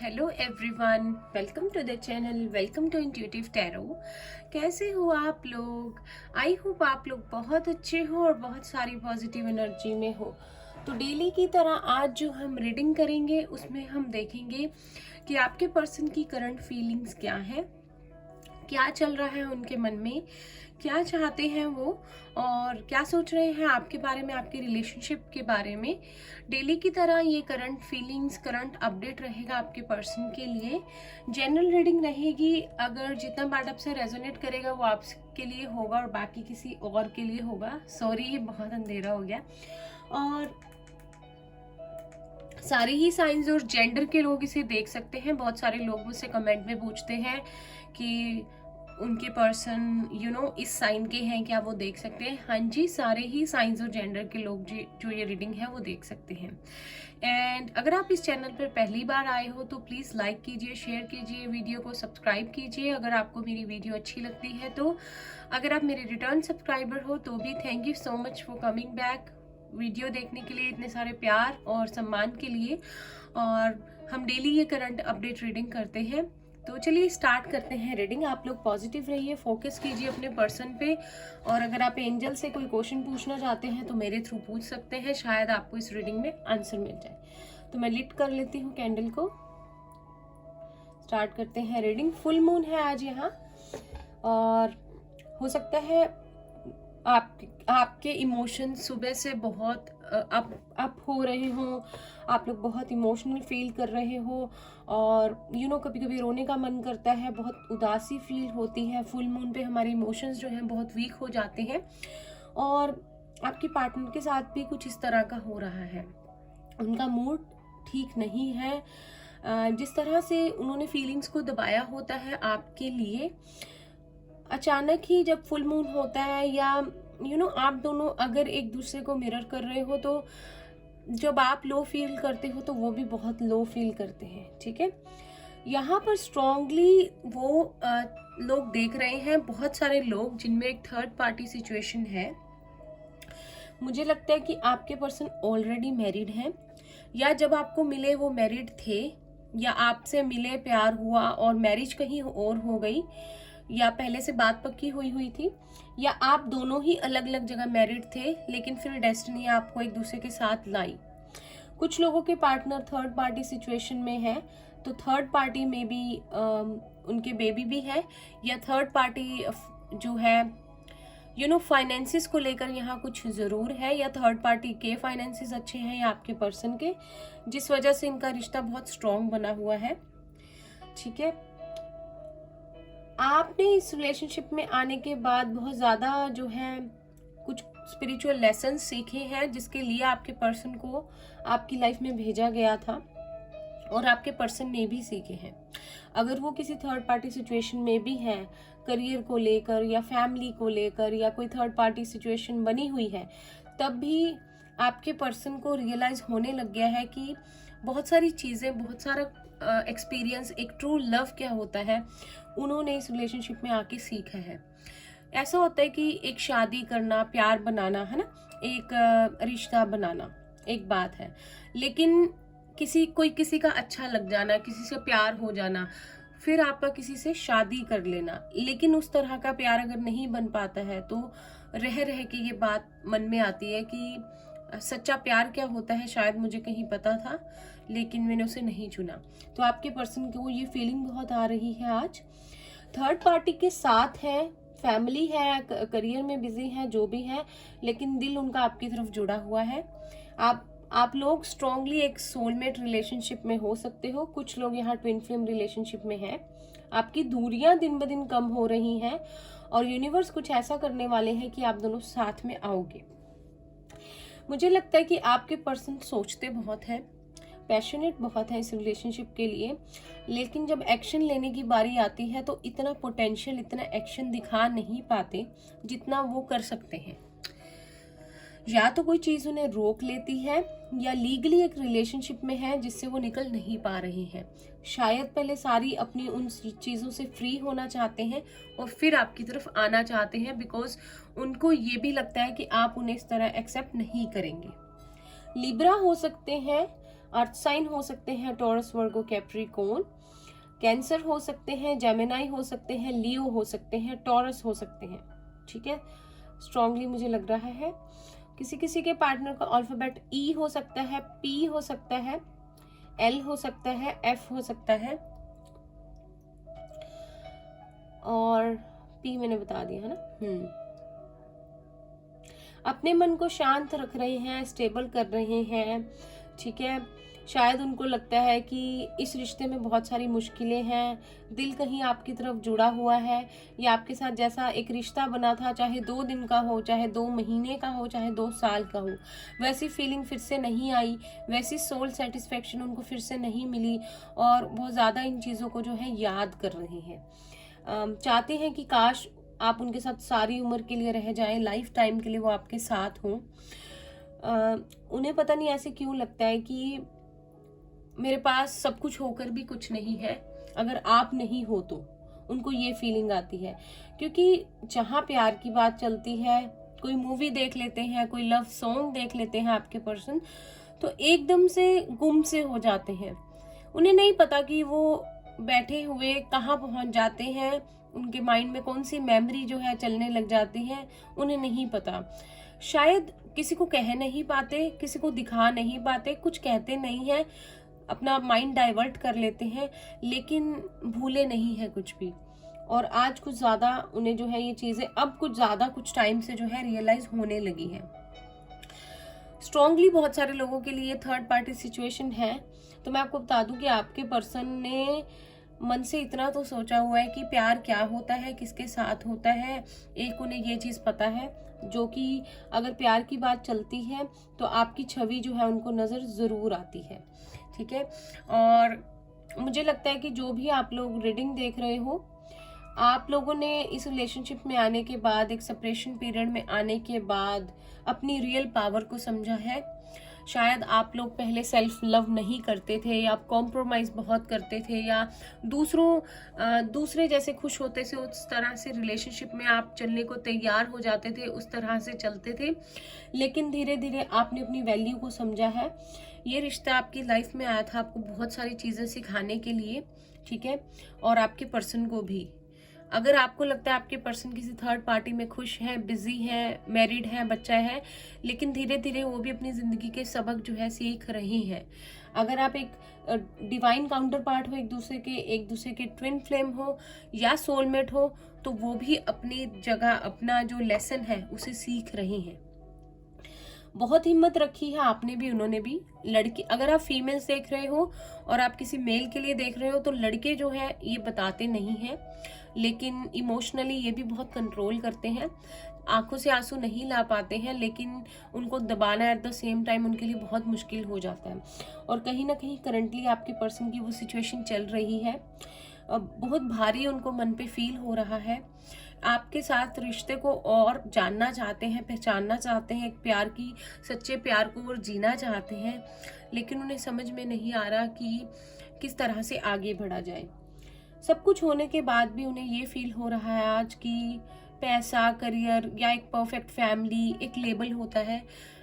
Hello everyone, welcome to the channel, welcome to intuitive tarot. कैसे हो आप लोग? आई होप आप लोग बहुत अच्छे हो और बहुत सारी पॉजिटिव एनर्जी में हो। तो डेली की तरह आज जो हम रीडिंग करेंगे उसमें हम देखेंगे कि आपके पर्सन की करंट फीलिंग्स क्या है, क्या चल रहा है उनके मन में, क्या चाहते हैं वो और क्या सोच रहे हैं आपके बारे में, आपके रिलेशनशिप के बारे में। डेली की तरह ये करंट फीलिंग्स, करंट अपडेट रहेगा आपके पर्सन के लिए। जनरल रीडिंग रहेगी, अगर जितना पार्ट आपसे रेजोनेट करेगा वो आपके लिए होगा और बाकी किसी और के लिए होगा। सॉरी, ये बहुत अंधेरा हो गया। और सारे ही साइंस और जेंडर के लोग इसे देख सकते हैं। बहुत सारे लोग मुझसे कमेंट में पूछते हैं कि उनके पर्सन इस साइन के हैं, क्या वो देख सकते हैं? हाँ जी, सारे ही साइंस और जेंडर के लोग जो ये रीडिंग है वो देख सकते हैं। एंड अगर आप इस चैनल पर पहली बार आए हो तो प्लीज़ लाइक कीजिए, शेयर कीजिए, वीडियो को सब्सक्राइब कीजिए अगर आपको मेरी वीडियो अच्छी लगती है तो। अगर आप मेरे रिटर्न सब्सक्राइबर हो तो भी thank you so much for coming back, video देखने के लिए, इतने सारे प्यार और सम्मान के लिए। और हम डेली ये करंट अपडेट रीडिंग करते हैं। तो चलिए स्टार्ट करते हैं रीडिंग। आप लोग पॉजिटिव रहिए, फोकस कीजिए अपने पर्सन पे। और अगर आप एंजल से कोई क्वेश्चन पूछना चाहते हैं तो मेरे थ्रू पूछ सकते हैं, शायद आपको इस रीडिंग में आंसर मिल जाए। तो मैं लिट कर लेती हूँ कैंडल को। स्टार्ट करते हैं रीडिंग। फुल मून है आज यहाँ, और हो सकता है आपके इमोशंस सुबह से बहुत अप हो रहे हो, आप लोग बहुत इमोशनल फील कर रहे हो और कभी कभी रोने का मन करता है, बहुत उदासी फील होती है। फुल मून पे हमारे इमोशंस जो हैं बहुत वीक हो जाते हैं और आपके पार्टनर के साथ भी कुछ इस तरह का हो रहा है। उनका मूड ठीक नहीं है। जिस तरह से उन्होंने फीलिंग्स को दबाया होता है आपके लिए, अचानक ही जब फुल मून होता है या आप दोनों अगर एक दूसरे को मिरर कर रहे हो तो जब आप लो फील करते हो तो वो भी बहुत लो फील करते हैं। ठीक है, यहाँ पर स्ट्रांगली वो लोग देख रहे हैं, बहुत सारे लोग जिनमें एक थर्ड पार्टी सिचुएशन है। मुझे लगता है कि आपके पर्सन ऑलरेडी मैरिड हैं, या जब आपको मिले वो मैरिड थे, या आपसे मिले, प्यार हुआ और मैरिज कहीं और हो गई, या पहले से बात पक्की हुई थी, या आप दोनों ही अलग अलग जगह मैरिड थे लेकिन फिर डेस्टिनी आपको एक दूसरे के साथ लाई। कुछ लोगों के पार्टनर थर्ड पार्टी सिचुएशन में है, तो थर्ड पार्टी में भी उनके बेबी भी है, या थर्ड पार्टी जो है फाइनेंसिस को लेकर यहाँ कुछ जरूर है, या थर्ड पार्टी के फाइनेंसिस अच्छे हैं या आपके पर्सन के, जिस वजह से इनका रिश्ता बहुत स्ट्रांग बना हुआ है। ठीक है, आपने इस रिलेशनशिप में आने के बाद बहुत ज़्यादा जो है कुछ स्पिरिचुअल लेसन सीखे हैं, जिसके लिए आपके पर्सन को आपकी लाइफ में भेजा गया था और आपके पर्सन ने भी सीखे हैं। अगर वो किसी थर्ड पार्टी सिचुएशन में भी हैं, करियर को लेकर या फैमिली को लेकर, या कोई थर्ड पार्टी सिचुएशन बनी हुई है, तब भी आपके पर्सन को रियलाइज होने लग गया है कि बहुत सारी चीज़ें, बहुत सारा एक्सपीरियंस, एक ट्रू लव क्या होता है, उन्होंने इस रिलेशनशिप में आके सीखा है। ऐसा होता है कि एक शादी करना, प्यार बनाना, है ना, एक रिश्ता बनाना एक बात है, लेकिन किसी का अच्छा लग जाना, किसी से प्यार हो जाना, फिर आपका किसी से शादी कर लेना, लेकिन उस तरह का प्यार अगर नहीं बन पाता है तो रह रह के ये बात मन में आती है कि सच्चा प्यार क्या होता है, शायद मुझे कहीं पता था लेकिन मैंने उसे नहीं चुना। तो आपके पर्सन को ये फीलिंग बहुत आ रही है आज। थर्ड पार्टी के साथ है, फैमिली है, करियर में बिजी है, जो भी है, लेकिन दिल उनका आपकी तरफ जुड़ा हुआ है। आप लोग स्ट्रांगली एक सोलमेट रिलेशनशिप में हो सकते हो। कुछ लोग यहाँ ट्विन फ्लेम रिलेशनशिप में हैं। आपकी दूरियां दिन ब दिन कम हो रही हैं और यूनिवर्स कुछ ऐसा करने वाले हैं कि आप दोनों साथ में आओगे। मुझे लगता है कि आपके पर्सन सोचते बहुत हैं, पैशनेट बहुत है इस रिलेशनशिप के लिए, लेकिन जब एक्शन लेने की बारी आती है तो इतना पोटेंशियल, इतना एक्शन दिखा नहीं पाते जितना वो कर सकते हैं। या तो कोई चीज़ उन्हें रोक लेती है, या लीगली एक रिलेशनशिप में है जिससे वो निकल नहीं पा रही हैं। शायद पहले सारी अपनी उन चीज़ों से फ्री होना चाहते हैं और फिर आपकी तरफ आना चाहते हैं, बिकॉज उनको ये भी लगता है कि आप उन्हें इस तरह एक्सेप्ट नहीं करेंगे। लिब्रा हो सकते हैं अर्थ साइन हो सकते हैं टॉरस, वर्गो, कैप्रिकॉर्न। कैंसर हो सकते हैं, जेमिनाई हो सकते हैं, लियो हो सकते हैं, टॉरस हो सकते हैं। ठीक है, स्ट्रांगली मुझे लग रहा है। किसी किसी के पार्टनर का अल्फाबेट ई हो सकता है, पी हो सकता है, एल हो सकता है, एफ हो सकता है, और पी मैंने बता दिया है ना। अपने मन को शांत रख रहे हैं, स्टेबल कर रहे हैं। ठीक है, शायद उनको लगता है कि इस रिश्ते में बहुत सारी मुश्किलें हैं, दिल कहीं आपकी तरफ जुड़ा हुआ है, या आपके साथ जैसा एक रिश्ता बना था, चाहे 2 दिन का हो, चाहे 2 महीने का हो, चाहे 2 साल का हो, वैसी फीलिंग फिर से नहीं आई, वैसी सोल सेटिस्फेक्शन उनको फिर से नहीं मिली, और बहुत ज़्यादा इन चीज़ों को जो है याद कर रहे हैं। चाहते हैं कि काश आप उनके साथ सारी उम्र के लिए रह जाएं, लाइफ टाइम के लिए वो आपके साथ हों। उन्हें पता नहीं ऐसे क्यों लगता है कि मेरे पास सब कुछ होकर भी कुछ नहीं है, अगर आप नहीं हो तो। उनको ये फीलिंग आती है, क्योंकि जहाँ प्यार की बात चलती है, कोई मूवी देख लेते हैं, कोई लव सॉन्ग देख लेते हैं आपके पर्सन, तो एकदम से गुम से हो जाते हैं। उन्हें नहीं पता कि वो बैठे हुए कहाँ पहुंच जाते हैं, उनके माइंड में कौन सी मेमोरी जो है चलने लग जाती है, उन्हें नहीं पता। शायद किसी को कह नहीं पाते, किसी को दिखा नहीं पाते, कुछ कहते नहीं है, अपना माइंड डाइवर्ट कर लेते हैं, लेकिन भूले नहीं है कुछ भी। और आज कुछ ज्यादा उन्हें जो है ये चीजें अब कुछ ज्यादा कुछ टाइम से जो है रियलाइज होने लगी है। स्ट्रांगली बहुत सारे लोगों के लिए थर्ड पार्टी सिचुएशन है। तो मैं आपको बता दूं कि आपके पर्सन ने मन से इतना तो सोचा हुआ है कि प्यार क्या होता है, किसके साथ होता है। एक उन्हें ये चीज पता है, जो कि अगर प्यार की बात चलती है तो आपकी छवि जो है उनको नजर जरूर आती है। ठीक है, और मुझे लगता है कि जो भी आप लोग रीडिंग देख रहे हो, आप लोगों ने इस रिलेशनशिप में आने के बाद, एक सेपरेशन पीरियड में आने के बाद अपनी रियल पावर को समझा है। शायद आप लोग पहले सेल्फ लव नहीं करते थे, या आप कॉम्प्रोमाइज बहुत करते थे, या दूसरे जैसे खुश होते थे उस तरह से रिलेशनशिप में आप चलने को तैयार हो जाते थे, उस तरह से चलते थे। लेकिन धीरे धीरे आपने अपनी वैल्यू को समझा है। ये रिश्ता आपकी लाइफ में आया था आपको बहुत सारी चीजें सिखाने के लिए। ठीक है, और आपके पर्सन को भी। अगर आपको लगता है आपके पर्सन किसी थर्ड पार्टी में खुश है, बिजी है, मैरिड है, बच्चा है, लेकिन धीरे धीरे वो भी अपनी जिंदगी के सबक जो है सीख रही है। अगर आप एक डिवाइन काउंटर पार्ट हो, एक दूसरे के ट्विन फ्लेम हो या सोलमेट हो, तो वो भी अपनी जगह अपना जो लेसन है उसे सीख रही हैं। बहुत हिम्मत रखी है आपने भी, उन्होंने भी। लड़की, अगर आप फीमेल्स देख रहे हो और आप किसी मेल के लिए देख रहे हो, तो लड़के जो है ये बताते नहीं हैं, लेकिन इमोशनली ये भी बहुत कंट्रोल करते हैं। आंखों से आंसू नहीं ला पाते हैं, लेकिन उनको दबाना एट द सेम टाइम उनके लिए बहुत मुश्किल हो जाता है। और कहीं ना कहीं करंटली आपके पर्सन की वो सिचुएशन चल रही है, बहुत भारी उनको मन पे फील हो रहा है। आपके साथ रिश्ते को और जानना चाहते हैं, पहचानना चाहते हैं, एक प्यार की, सच्चे प्यार को और जीना चाहते हैं, लेकिन उन्हें समझ में नहीं आ रहा कि किस तरह से आगे बढ़ा जाए। सब कुछ होने के बाद भी उन्हें ये फील हो रहा है आज कि पैसा, करियर या एक परफेक्ट फैमिली एक लेबल होता है।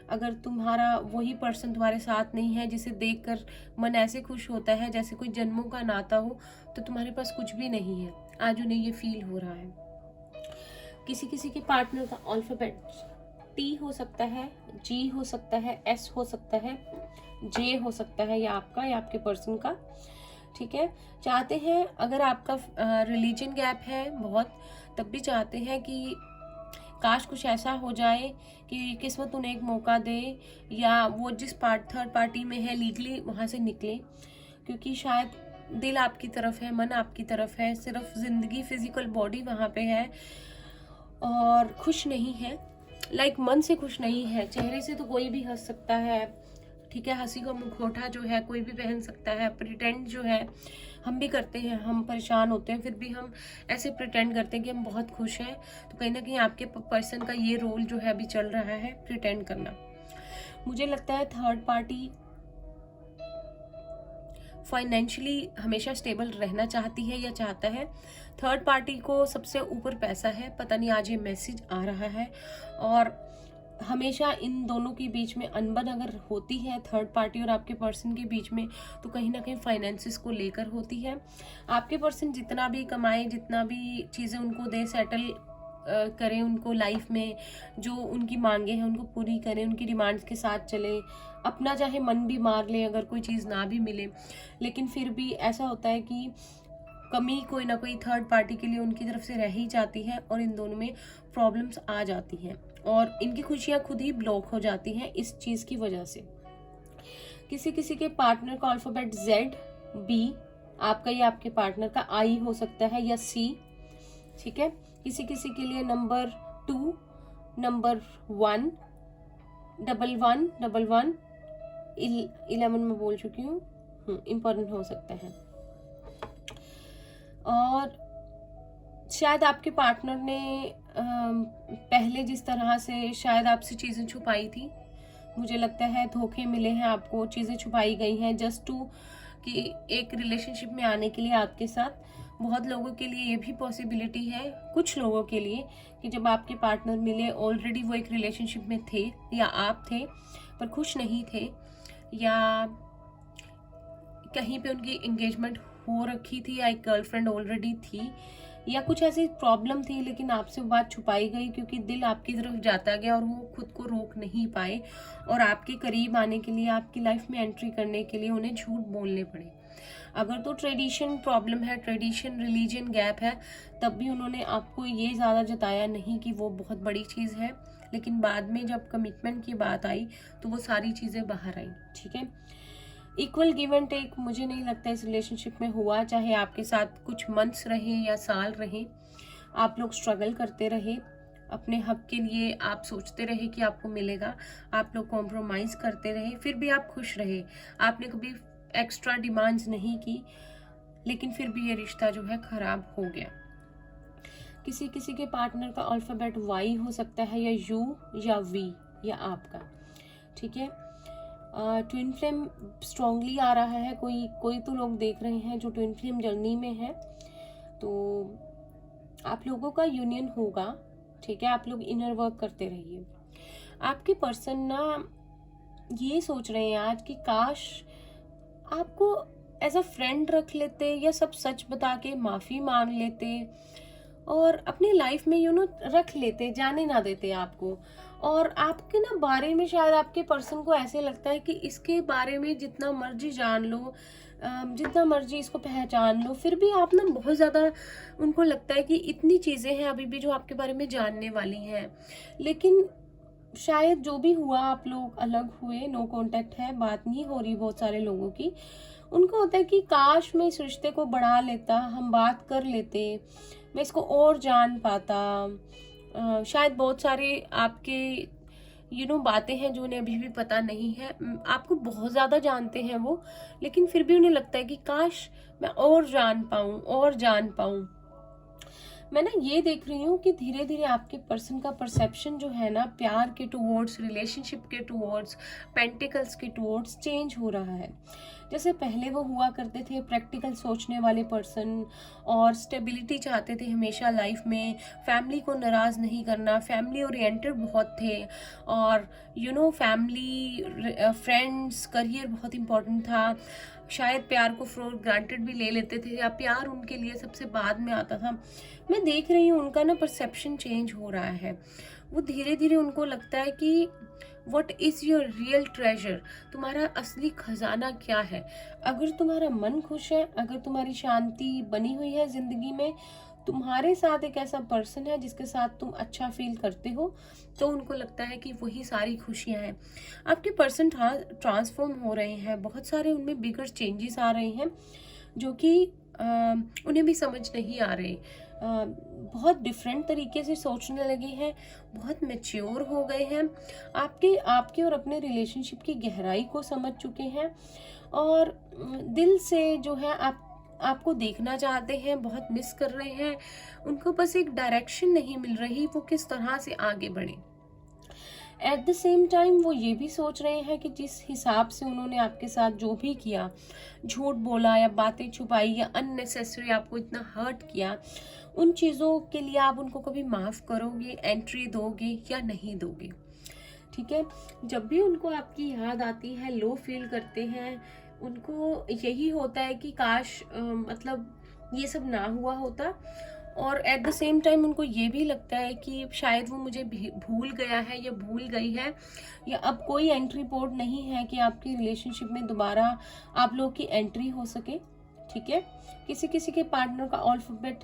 अगर तुम्हारा वही पर्सन तुम्हारे साथ नहीं है जिसे देखकर मन ऐसे खुश होता है जैसे कोई जन्मों का नाता हो, तो तुम्हारे पास कुछ भी नहीं है। आज उन्हें ये फील हो रहा है। किसी किसी के पार्टनर का अल्फाबेट टी हो सकता है, जी हो सकता है, एस हो सकता है, जे हो सकता है, या आपका या आपके पर्सन का। ठीक है, चाहते हैं, अगर आपका रिलीजन गैप है बहुत, तब भी चाहते हैं कि काश कुछ ऐसा हो जाए कि किस्मत उन्हें एक मौका दे, या वो जिस थर्ड पार्टी में है लीगली वहां से निकले, क्योंकि शायद दिल आपकी तरफ है, मन आपकी तरफ है, सिर्फ जिंदगी, फिजिकल बॉडी वहां पे है और खुश नहीं है। लाइक मन से खुश नहीं है। चेहरे से तो कोई भी हंस सकता है, ठीक है, हंसी का मुखौटा जो है कोई भी पहन सकता है। प्रिटेंड जो है हम भी करते हैं, हम परेशान होते हैं फिर भी हम ऐसे प्रिटेंड करते हैं कि हम बहुत खुश हैं। तो कहीं ना कहीं आपके पर्सन का ये रोल जो है अभी चल रहा है, प्रिटेंड करना। मुझे लगता है थर्ड पार्टी फाइनेंशियली हमेशा स्टेबल रहना चाहती है या चाहता है। थर्ड पार्टी को सबसे ऊपर पैसा है। पता नहीं आज ये मैसेज आ रहा है, और हमेशा इन दोनों के बीच में अनबन अगर होती है थर्ड पार्टी और आपके पर्सन के बीच में, तो कहीं ना कहीं फाइनेंसिस को लेकर होती है। आपके पर्सन जितना भी कमाए, जितना भी चीज़ें उनको दे, सेटल करें उनको लाइफ में, जो उनकी मांगे हैं उनको पूरी करें, उनकी डिमांड्स के साथ चले, अपना चाहे मन भी मार ले अगर कोई चीज़ ना भी मिले, लेकिन फिर भी ऐसा होता है कि कमी कोई ना कोई थर्ड पार्टी के लिए उनकी तरफ से रह ही जाती है और इन दोनों में प्रॉब्लम्स आ जाती हैं और इनकी खुशियां खुद ही ब्लॉक हो जाती हैं इस चीज़ की वजह से। किसी किसी के पार्टनर का अल्फाबेट Z, B, आपका या आपके पार्टनर का I हो सकता है या C, ठीक है। किसी किसी के लिए नंबर 2, नंबर 1, 1111, 11 में बोल चुकी हूँ, इम्पोर्टेंट हो सकता है। और शायद आपके पार्टनर ने पहले जिस तरह से शायद आपसे चीज़ें छुपाई थी, मुझे लगता है धोखे मिले हैं आपको, चीज़ें छुपाई गई हैं जस्ट टू कि एक रिलेशनशिप में आने के लिए आपके साथ। बहुत लोगों के लिए ये भी पॉसिबिलिटी है, कुछ लोगों के लिए, कि जब आपके पार्टनर मिले ऑलरेडी वो एक रिलेशनशिप में थे या आप थे पर खुश नहीं थे, या कहीं पे उनकी एंगेजमेंट हो रखी थी या एक गर्लफ्रेंड ऑलरेडी थी, या कुछ ऐसी प्रॉब्लम थी लेकिन आपसे वो बात छुपाई गई क्योंकि दिल आपकी तरफ जाता गया और वो खुद को रोक नहीं पाए और आपके करीब आने के लिए, आपकी लाइफ में एंट्री करने के लिए उन्हें झूठ बोलने पड़े। अगर तो ट्रेडिशन प्रॉब्लम है, ट्रेडिशन रिलीजन गैप है, तब भी उन्होंने आपको ये ज़्यादा जताया नहीं कि वो बहुत बड़ी चीज़ है, लेकिन बाद में जब कमिटमेंट की बात आई तो वो सारी चीज़ें बाहर आई, ठीक है। इक्वल गिव एंड टेक मुझे नहीं लगता इस रिलेशनशिप में हुआ, चाहे आपके साथ कुछ मंथ्स रहे या साल रहे, आप लोग स्ट्रगल करते रहे, अपने हक के लिए आप सोचते रहे कि आपको मिलेगा, आप लोग कॉम्प्रोमाइज़ करते रहे, फिर भी आप खुश रहे, आपने कभी एक्स्ट्रा डिमांड्स नहीं की, लेकिन फिर भी ये रिश्ता जो है ख़राब हो गया। किसी किसी के पार्टनर का अल्फ़ाबेट Y हो सकता है या U या V या आपका, ठीक है। ट्विन फ्लेम स्ट्रांगली आ रहा है, कोई तो लोग देख रहे हैं जो ट्विन फ्लेम जर्नी में है, तो आप लोगों का यूनियन होगा, ठीक है। आप लोग इनर वर्क करते रहिए। आपके पर्सन ना ये सोच रहे हैं आज कि काश आपको एज अ फ्रेंड रख लेते या सब सच बता के माफ़ी मांग लेते और अपनी लाइफ में रख लेते, जाने ना देते आपको। और आपके ना बारे में शायद आपके पर्सन को ऐसे लगता है कि इसके बारे में जितना मर्जी जान लो, जितना मर्जी इसको पहचान लो, फिर भी आप ना बहुत ज़्यादा, उनको लगता है कि इतनी चीज़ें हैं अभी भी जो आपके बारे में जानने वाली हैं। लेकिन शायद जो भी हुआ, आप लोग अलग हुए, नो कांटेक्ट है, बात नहीं हो रही बहुत सारे लोगों की, उनको होता है कि काश मैं इस रिश्ते को बढ़ा लेता, हम बात कर लेते, मैं इसको और जान पाता। शायद बहुत सारे आपके बातें हैं जो उन्हें अभी भी पता नहीं है, आपको बहुत ज़्यादा जानते हैं वो, लेकिन फिर भी उन्हें लगता है कि काश मैं और जान पाऊँ। मैं ना ये देख रही हूँ कि धीरे धीरे आपके पर्सन का परसेप्शन जो है ना, प्यार के टुवर्ड्स, रिलेशनशिप के टुवर्ड्स, पेंटिकल्स के टुवर्ड्स चेंज हो रहा है। जैसे पहले वो हुआ करते थे प्रैक्टिकल सोचने वाले पर्सन और स्टेबिलिटी चाहते थे हमेशा लाइफ में, फैमिली को नाराज़ नहीं करना, फैमिली ओरिएंटेड बहुत थे, और फैमिली, फ्रेंड्स, करियर बहुत इम्पोर्टेंट था। शायद प्यार को फॉर ग्रांटेड भी ले लेते थे या प्यार उनके लिए सबसे बाद में आता था। मैं देख रही हूँ उनका ना परसेप्शन चेंज हो रहा है। वो धीरे धीरे उनको लगता है कि what is your real treasure, तुम्हारा असली खजाना क्या है। अगर तुम्हारा मन खुश है, अगर तुम्हारी शांति बनी हुई है ज़िंदगी में, तुम्हारे साथ एक ऐसा पर्सन है जिसके साथ तुम अच्छा फील करते हो, तो उनको लगता है कि वही सारी खुशियाँ हैं। आपके पर्सन ट्रांसफॉर्म हो रहे हैं, बहुत सारे उनमें बिगर चेंजेस आ रहे हैं जो कि उन्हें भी समझ नहीं आ रहे। बहुत डिफरेंट तरीके से सोचने लगे हैं, बहुत मैच्योर हो गए हैं, आपके और अपने रिलेशनशिप की गहराई को समझ चुके हैं और दिल से जो है आपको देखना चाहते हैं, बहुत मिस कर रहे हैं। उनको बस एक डायरेक्शन नहीं मिल रही, वो किस तरह से आगे बढ़े। एट द सेम टाइम वो ये भी सोच रहे हैं कि जिस हिसाब से उन्होंने आपके साथ जो भी किया, झूठ बोला या बातें छुपाई या अननेसेसरी आपको इतना हर्ट किया, उन चीज़ों के लिए आप उनको कभी माफ़ करोगे, एंट्री दोगे या नहीं दोगे। ठीक है। जब भी उनको आपकी याद आती है, लो फील करते हैं, उनको यही होता है कि काश मतलब ये सब ना हुआ होता। और एट द सेम टाइम उनको ये भी लगता है कि शायद वो मुझे भूल गया है या भूल गई है, या अब कोई एंट्री पोर्ट नहीं है कि आपकी रिलेशनशिप में दोबारा आप लोग की एंट्री हो सके। ठीक है। किसी किसी के पार्टनर का alphabet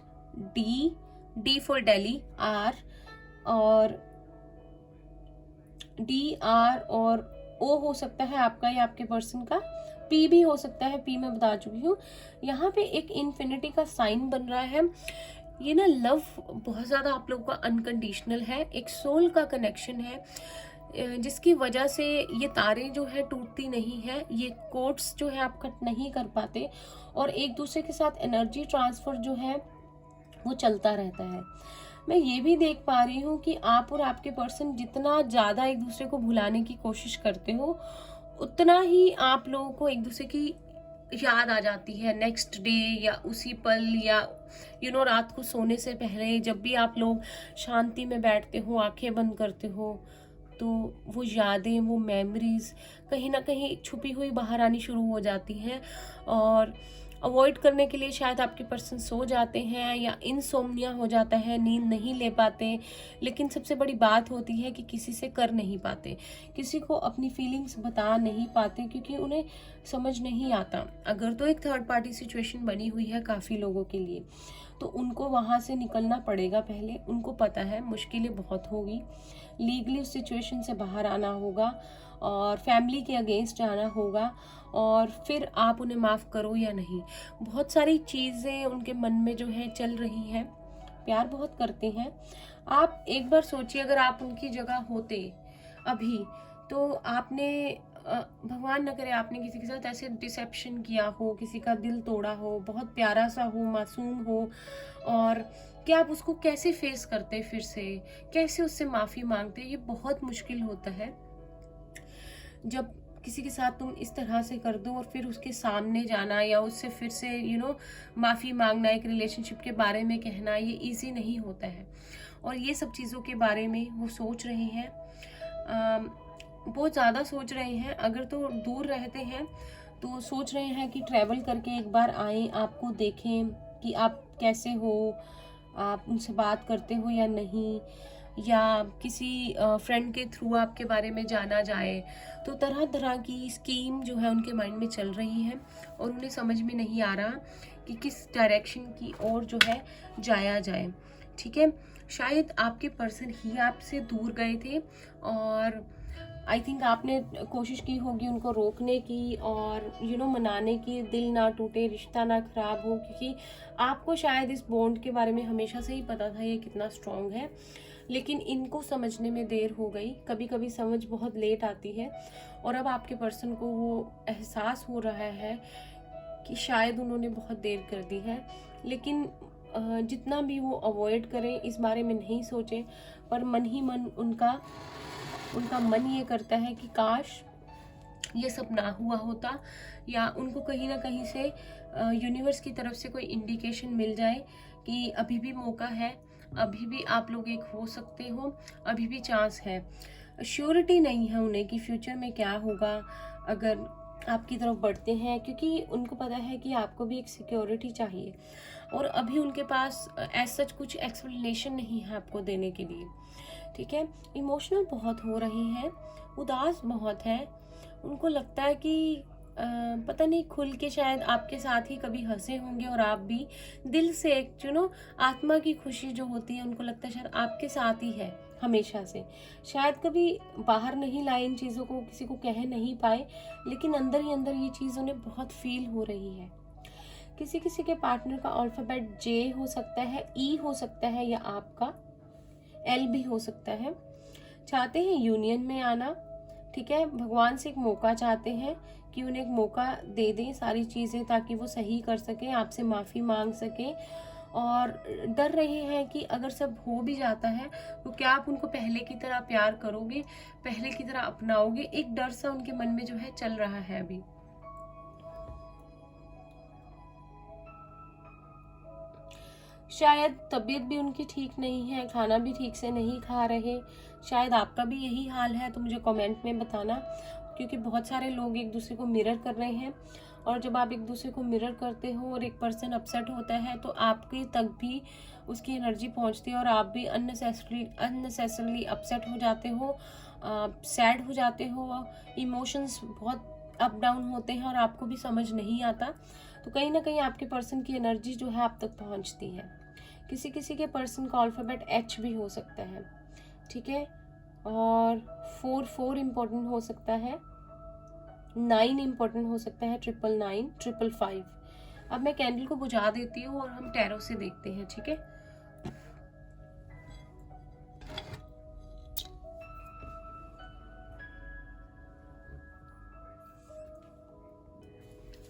D for Delhi, R और ओ हो सकता है आपका या आपके पर्सन का, पी भी हो सकता है, पी मैं बता चुकी हूँ। यहाँ पे एक इन्फिनिटी का साइन बन रहा है। ये ना लव बहुत ज़्यादा आप लोगों का अनकंडीशनल है, एक सोल का कनेक्शन है जिसकी वजह से ये तारें जो है टूटती नहीं है, ये कोड्स जो है आप कट नहीं कर पाते, और एक दूसरे के साथ एनर्जी ट्रांसफर जो है वो चलता रहता है। मैं ये भी देख पा रही हूँ कि आप और आपके पर्सन जितना ज़्यादा एक दूसरे को भुलाने की कोशिश करते हो, उतना ही आप लोगों को एक दूसरे की याद आ जाती है नेक्स्ट डे या उसी पल, या रात को सोने से पहले जब भी आप लोग शांति में बैठते हो, आंखें बंद करते हो, तो वो यादें, वो मेमोरीज कहीं ना कहीं छुपी हुई बाहर आनी शुरू हो जाती हैं। और अवॉइड करने के लिए शायद आपके पर्सन सो जाते हैं या इनसोम्निया हो जाता है, नींद नहीं ले पाते। लेकिन सबसे बड़ी बात होती है कि किसी से कर नहीं पाते, किसी को अपनी फीलिंग्स बता नहीं पाते, क्योंकि उन्हें समझ नहीं आता। अगर तो एक थर्ड पार्टी सिचुएशन बनी हुई है काफ़ी लोगों के लिए, तो उनको वहाँ से निकलना पड़ेगा पहले। उनको पता है मुश्किलें बहुत होगी, लीगली उस सिचुएशन से बाहर आना होगा और फैमिली के अगेंस्ट जाना होगा, और फिर आप उन्हें माफ़ करो या नहीं। बहुत सारी चीज़ें उनके मन में जो है चल रही हैं, प्यार बहुत करते हैं। आप एक बार सोचिए, अगर आप उनकी जगह होते अभी, तो आपने भगवान न करे आपने किसी के साथ ऐसे डिसेप्शन किया हो, किसी का दिल तोड़ा हो, बहुत प्यारा सा हो, मासूम हो, और कि आप उसको कैसे फेस करते, फिर से कैसे उससे माफ़ी मांगते। ये बहुत मुश्किल होता है जब किसी के साथ तुम इस तरह से कर दो और फिर उसके सामने जाना या उससे फिर से माफ़ी मांगना, एक रिलेशनशिप के बारे में कहना, ये इजी नहीं होता है। और ये सब चीज़ों के बारे में वो सोच रहे हैं, बहुत ज़्यादा सोच रहे हैं। अगर तो दूर रहते हैं तो सोच रहे हैं कि ट्रैवल करके एक बार आएँ, आपको देखें कि आप कैसे हो, आप उनसे बात करते हो या नहीं, या किसी फ्रेंड के थ्रू आपके बारे में जाना जाए। तो तरह तरह की स्कीम जो है उनके माइंड में चल रही है, और उन्हें समझ में नहीं आ रहा कि किस डायरेक्शन की ओर जो है जाया जाए। ठीक है। शायद आपके पर्सन ही आपसे दूर गए थे, और आई थिंक आपने कोशिश की होगी उनको रोकने की और मनाने की, दिल ना टूटे, रिश्ता ना खराब हो, क्योंकि आपको शायद इस बॉन्ड के बारे में हमेशा से ही पता था ये कितना स्ट्रॉन्ग है। लेकिन इनको समझने में देर हो गई, कभी कभी समझ बहुत लेट आती है, और अब आपके पर्सन को वो एहसास हो रहा है कि शायद उन्होंने बहुत देर कर दी है। लेकिन जितना भी वो अवॉइड करें, इस बारे में नहीं सोचें, पर मन ही मन उनका मन ये करता है कि काश ये सब ना हुआ होता, या उनको कहीं ना कहीं से यूनिवर्स की तरफ से कोई इंडिकेशन मिल जाए कि अभी भी मौका है, अभी भी आप लोग एक हो सकते हो, अभी भी चांस है। श्योरिटी नहीं है उन्हें कि फ्यूचर में क्या होगा अगर आपकी तरफ बढ़ते हैं, क्योंकि उनको पता है कि आपको भी एक सिक्योरिटी चाहिए, और अभी उनके पास ऐसा कुछ एक्सप्लेनेशन नहीं है आपको देने के लिए। ठीक है। इमोशनल बहुत हो रही हैं, उदास बहुत है। उनको लगता है कि पता नहीं खुल के शायद आपके साथ ही कभी हंसे होंगे, और आप भी दिल से एक आत्मा की खुशी जो होती है, उनको लगता है शायद आपके साथ ही है हमेशा से। शायद कभी बाहर नहीं लाए इन चीज़ों को, किसी को कह नहीं पाए, लेकिन अंदर ही अंदर ये चीज़ उन्हें बहुत फील हो रही है। किसी किसी के पार्टनर का अल्फाबेट जे हो सकता है, ई हो सकता है, या आपका एल भी हो सकता है। चाहते हैं यूनियन में आना। ठीक है। भगवान से एक मौका चाहते हैं कि उन्हें एक मौका दे दें सारी चीज़ें, ताकि वो सही कर सकें, आपसे माफ़ी मांग सकें। और डर रहे हैं कि अगर सब हो भी जाता है तो क्या आप उनको पहले की तरह प्यार करोगे, पहले की तरह अपनाओगे। एक डर सा उनके मन में जो है चल रहा है अभी। शायद तबीयत भी उनकी ठीक नहीं है, खाना भी ठीक से नहीं खा रहे, शायद आपका भी यही हाल है, तो मुझे कमेंट में बताना, क्योंकि बहुत सारे लोग एक दूसरे को मिरर कर रहे हैं। और जब आप एक दूसरे को मिरर करते हो और एक पर्सन अपसेट होता है तो आपके तक भी उसकी एनर्जी पहुंचती है और आप भी अननेसेसरली अपसेट हो जाते हो, सैड हो जाते हो, इमोशंस बहुत अप डाउन होते हैं और आपको भी समझ नहीं आता। तो कहीं ना कहीं आपके पर्सन की एनर्जी जो है आप तक पहुंचती है। किसी किसी के पर्सन का अल्फ़ाबेट H भी हो सकता है, ठीक है। और 4 इम्पोर्टेंट हो सकता है, 9 इम्पोर्टेंट हो सकता है, 999, 555। अब मैं कैंडल को बुझा देती हूँ और हम टैरो से देखते हैं, ठीक है।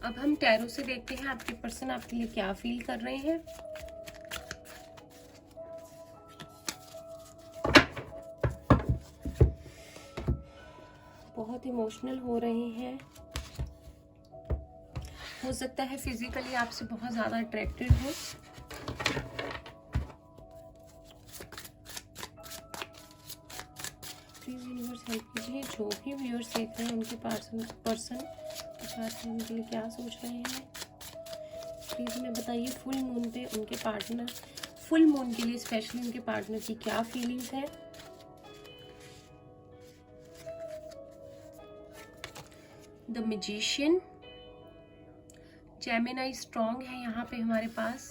अब हम टैरो से देखते हैं आपके पर्सन आपके लिए क्या फील कर रहे हैं। बहुत इमोशनल हो रहे हैं, हो सकता है फिजिकली आपसे बहुत ज्यादा अट्रैक्टेड हो। प्लीज यूनिवर्स हेल्प कीजिए, जो भी व्यूअर्स देख रहे हैं उनके पर्सन उनके लिए क्या सोच रहे हैं, प्लीज हमें बताइए। फुल मून पे उनके पार्टनर, फुल मून के लिए स्पेशली उनके पार्टनर की क्या फीलिंग्स है। द मैजिशियन, जेमिनी स्ट्रॉन्ग है यहाँ पे हमारे पास।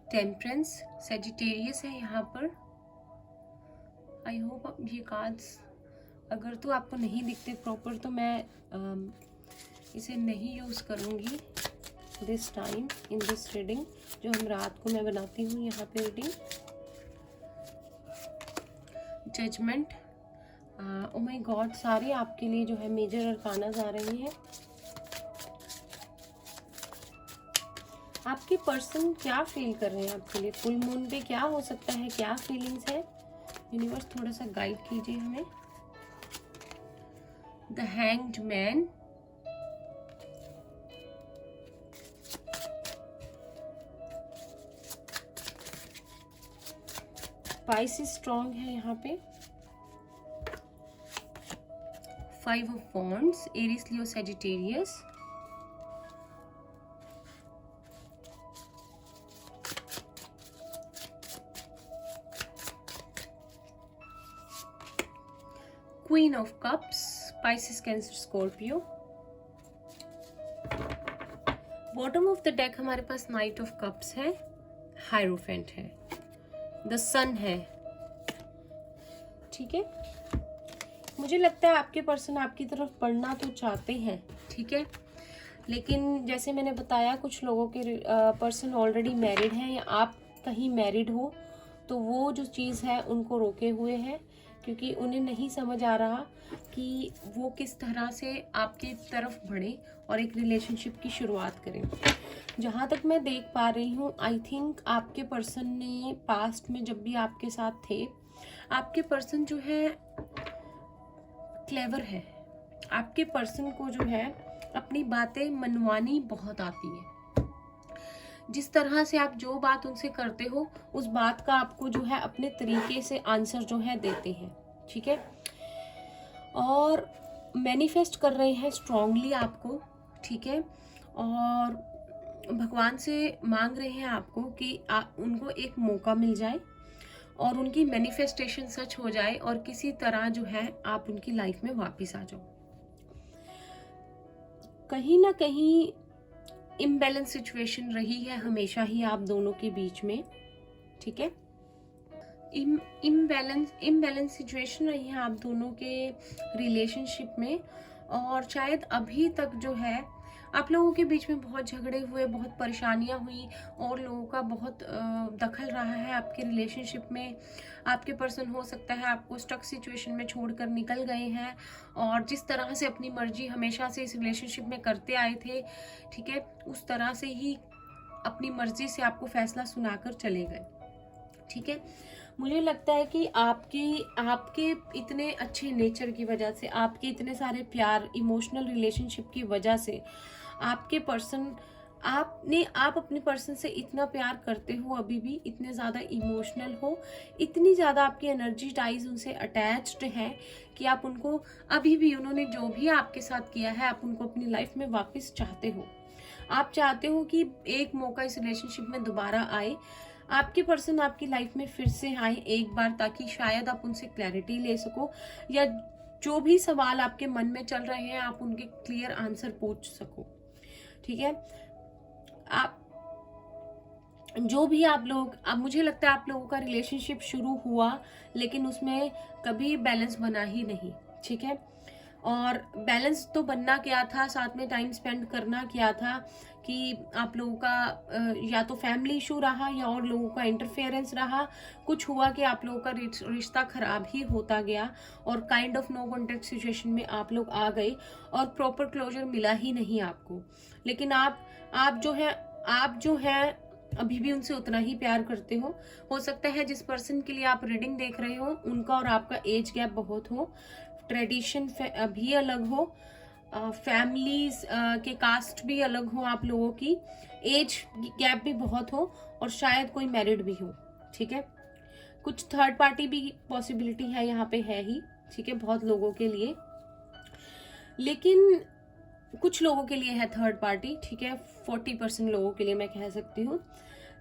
टेम्परेंस, सेजिटेरियस है यहाँ पर। आई होप ये कार्ड्स अगर तो आपको नहीं दिखते प्रॉपर तो मैं इसे नहीं यूज़ करूँगी this time in this reading, जो हम रात को मैं बनाती हूँ यहाँ पे reading. Judgement, oh my god, सारे आपके लिए जो है मेजर अरकानाज आ रहे हैं। आपके पर्सन क्या फील कर रहे हैं आपके लिए, फुल मून पे क्या हो सकता है, क्या फीलिंग्स है। यूनिवर्स थोड़ा सा गाइड कीजिए हमें। The hanged man, Pisces strong है यहाँ पे। 5 of wands, Aries, Leo, Sagittarius. Queen of cups, Pisces, cancer, Scorpio. Bottom of the deck हमारे पास नाइट ऑफ कप्स है, हायरोफेंट है, द सन है, ठीक है। मुझे लगता है आपके पर्सन आपकी तरफ पढ़ना तो चाहते हैं, ठीक है, लेकिन जैसे मैंने बताया कुछ लोगों के पर्सन ऑलरेडी मैरिड हैं या आप कहीं मैरिड हो तो वो जो चीज़ है उनको रोके हुए हैं, क्योंकि उन्हें नहीं समझ आ रहा कि वो किस तरह से आपकी तरफ बढ़े और एक रिलेशनशिप की शुरुआत करें। जहाँ तक मैं देख पा रही हूँ, आई थिंक आपके पर्सन ने पास्ट में जब भी आपके साथ थे, आपके पर्सन जो है क्लेवर है। आपके पर्सन को जो है अपनी बातें मनवानी बहुत आती है। जिस तरह से आप जो बात उनसे करते हो उस बात का आपको जो है अपने तरीके से आंसर जो है देते हैं, ठीक है। और मैनिफेस्ट कर रहे हैं स्ट्रांगली आपको, ठीक है, और भगवान से मांग रहे हैं आपको कि उनको एक मौका मिल जाए और उनकी मैनिफेस्टेशन सच हो जाए और किसी तरह जो है आप उनकी लाइफ में वापस आ जाओ। कहीं ना कहीं इम्बैलेंस सिचुएशन रही है हमेशा ही आप दोनों के बीच में, ठीक है। इम्बैलेंस सिचुएशन रही है आप दोनों के रिलेशनशिप में, और शायद अभी तक जो है आप लोगों के बीच में बहुत झगड़े हुए, बहुत परेशानियां हुई और लोगों का बहुत दखल रहा है आपके रिलेशनशिप में। आपके पर्सन हो सकता है आपको स्टक सिचुएशन में छोड़कर निकल गए हैं और जिस तरह से अपनी मर्जी हमेशा से इस रिलेशनशिप में करते आए थे, ठीक है, उस तरह से ही अपनी मर्जी से आपको फैसला सुनाकर चले गए, ठीक है। मुझे लगता है कि आपके इतने अच्छे नेचर की वजह से, आपके इतने सारे प्यार, इमोशनल रिलेशनशिप की वजह से, आपके पर्सन आप अपने पर्सन से इतना प्यार करते हो, अभी भी इतने ज़्यादा इमोशनल हो, इतनी ज़्यादा आपकी एनर्जी टाइज उनसे अटैच्ड है कि आप उनको अभी भी, उन्होंने जो भी आपके साथ किया है, आप उनको अपनी लाइफ में वापस चाहते हो। आप चाहते हो कि एक मौका इस रिलेशनशिप में दोबारा आए, आपके पर्सन आपकी लाइफ में फिर से आए एक बार, ताकि शायद आप उनसे क्लैरिटी ले सको, या जो भी सवाल आपके मन में चल रहे हैं आप उनके क्लियर आंसर पूछ सको। ठीक है, आप जो भी आप लोग, अब मुझे लगता है आप लोगों का रिलेशनशिप शुरू हुआ लेकिन उसमें कभी बैलेंस बना ही नहीं। ठीक है, और बैलेंस तो बनना क्या था, साथ में टाइम स्पेंड करना क्या था, कि आप लोगों का या तो फैमिली इशू रहा या और लोगों का इंटरफेरेंस रहा, कुछ हुआ कि आप लोगों का रिश्ता खराब ही होता गया और kind of no contact situation में आप लोग आ गए और प्रॉपर क्लोजर मिला ही नहीं आपको। लेकिन आप जो है अभी भी उनसे उतना ही प्यार करते हो सकता है जिस पर्सन के लिए आप रीडिंग देख रहे हो उनका और आपका एज गैप बहुत हो, ट्रेडिशन भी अलग हो, फैमिलीज के कास्ट भी अलग हो, आप लोगों की एज गैप भी बहुत हो, और शायद कोई मैरिड भी हो। ठीक है, कुछ थर्ड पार्टी भी पॉसिबिलिटी है यहाँ पे, है ही। ठीक है, बहुत लोगों के लिए, लेकिन कुछ लोगों के लिए है थर्ड पार्टी। ठीक है, 40% लोगों के लिए मैं कह सकती हूँ।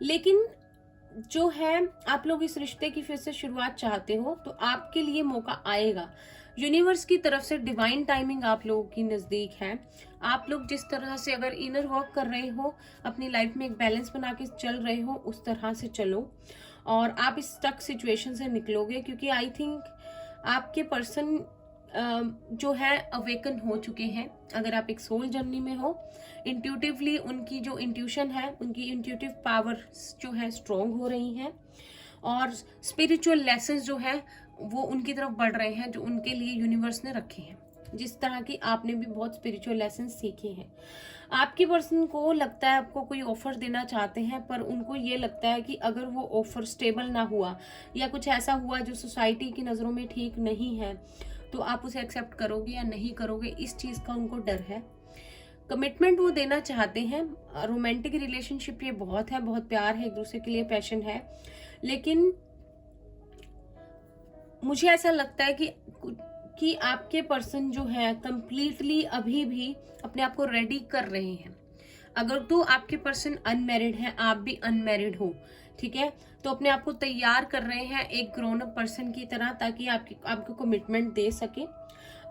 लेकिन जो है, आप लोग इस रिश्ते की फिर से शुरुआत चाहते हो तो आपके लिए मौका आएगा। यूनिवर्स की तरफ से डिवाइन टाइमिंग आप लोगों की नजदीक है। आप लोग जिस तरह से अगर इनर वर्क कर रहे हो, अपनी लाइफ में एक बैलेंस बना के चल रहे हो, उस तरह से चलो और आप इस स्टक सिचुएशन से निकलोगे, क्योंकि आई थिंक आपके पर्सन जो है अवेकन हो चुके हैं। अगर आप एक सोल जर्नी में हो, इंट्यूटिवली उनकी जो इंट्यूशन है, उनकी इंट्यूटिव पावर जो है स्ट्रॉन्ग हो रही हैं, और स्पिरिचुअल लेसन्स जो है वो उनकी तरफ बढ़ रहे हैं, जो उनके लिए यूनिवर्स ने रखे हैं। जिस तरह की आपने भी बहुत स्पिरिचुअल लेसन सीखे हैं। आपके पर्सन को लगता है आपको कोई ऑफर देना चाहते हैं, पर उनको ये लगता है कि अगर वो ऑफर स्टेबल ना हुआ या कुछ ऐसा हुआ जो सोसाइटी की नज़रों में ठीक नहीं है, तो आप उसे एक्सेप्ट करोगे या नहीं करोगे, इस चीज़ का उनको डर है। कमिटमेंट वो देना चाहते हैं, रोमांटिक रिलेशनशिप ये बहुत है, बहुत प्यार है, एक दूसरे के लिए पैशन है, लेकिन मुझे ऐसा लगता है कि आपके पर्सन जो है कंप्लीटली अभी भी अपने आप को रेडी कर रहे हैं। अगर तो आपके पर्सन अनमैरिड है, आप भी अनमैरिड हो, ठीक है, तो अपने आप को तैयार कर रहे हैं एक ग्रोन अप पर्सन की तरह, ताकि आपको कमिटमेंट दे सके।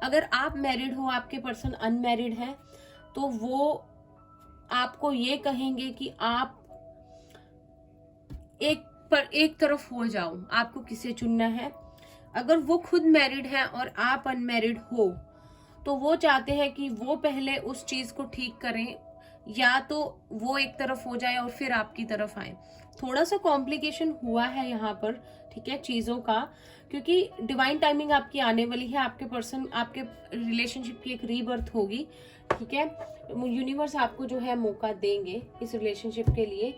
अगर आप मैरिड हो, आपके पर्सन अनमैरिड है, तो वो आपको ये कहेंगे कि आप एक तरफ हो जाओ, आपको किसे चुनना है। अगर वो खुद मैरिड है और आप अनमैरिड हो, तो वो चाहते हैं कि वो पहले उस चीज को ठीक करें, या तो वो एक तरफ हो जाए और फिर आपकी तरफ आए। थोड़ा सा कॉम्प्लिकेशन हुआ है यहाँ पर, ठीक है, चीजों का, क्योंकि डिवाइन टाइमिंग आपकी आने वाली है। आपके पर्सन, आपके रिलेशनशिप की एक रीबर्थ होगी, ठीक है। यूनिवर्स आपको जो है मौका देंगे इस रिलेशनशिप के लिए,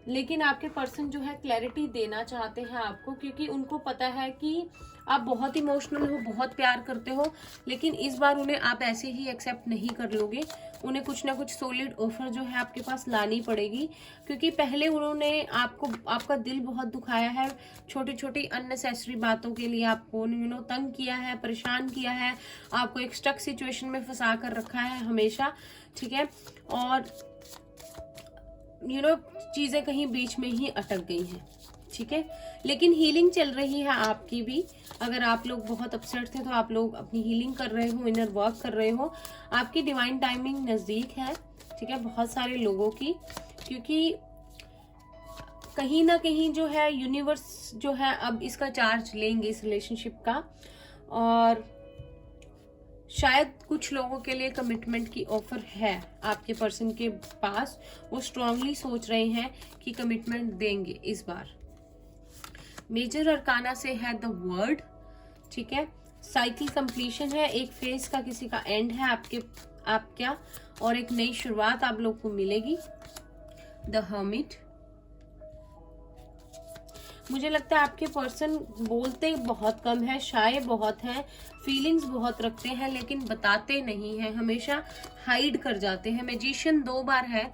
लेकिन आपके पर्सन जो है क्लैरिटी देना चाहते हैं आपको, क्योंकि उनको पता है कि आप बहुत इमोशनल हो, बहुत प्यार करते हो, लेकिन इस बार उन्हें आप ऐसे ही एक्सेप्ट नहीं कर लोगे। उन्हें कुछ ना कुछ सॉलिड ऑफर जो है आपके पास लानी पड़ेगी, क्योंकि पहले उन्होंने आपका दिल बहुत दुखाया है, छोटी छोटी अननेसेसरी बातों के लिए आपको तंग किया है, परेशान किया है, आपको एक स्टक सिचुएशन में फंसा कर रखा है हमेशा, ठीक है, और चीजें कहीं बीच में ही अटक गई हैं, ठीक है। लेकिन हीलिंग चल रही है आपकी भी। अगर आप लोग बहुत अपसेट थे तो आप लोग अपनी हीलिंग कर रहे हो, इनर वर्क कर रहे हो, आपकी डिवाइन टाइमिंग नजदीक है, ठीक है, बहुत सारे लोगों की, क्योंकि कहीं ना कहीं जो है यूनिवर्स जो है अब इसका चार्ज लेंगे इस रिलेशनशिप का, और शायद कुछ लोगों के लिए कमिटमेंट की ऑफर है आपके पर्सन के पास। वो स्ट्रांगली सोच रहे हैं कि कमिटमेंट देंगे इस बार। मेजर अरकाना से है द वर्ड, ठीक है, साइकिल कंप्लीशन है, एक फेज का किसी का एंड है आपका, और एक नई शुरुआत आप लोग को मिलेगी। द हर्मिट, मुझे लगता है आपके पर्सन बोलते बहुत कम है, शाय बहुत हैं, फीलिंग्स बहुत रखते हैं, लेकिन बताते नहीं हैं, हमेशा हाइड कर जाते हैं। मैजिशियन 2 बार है,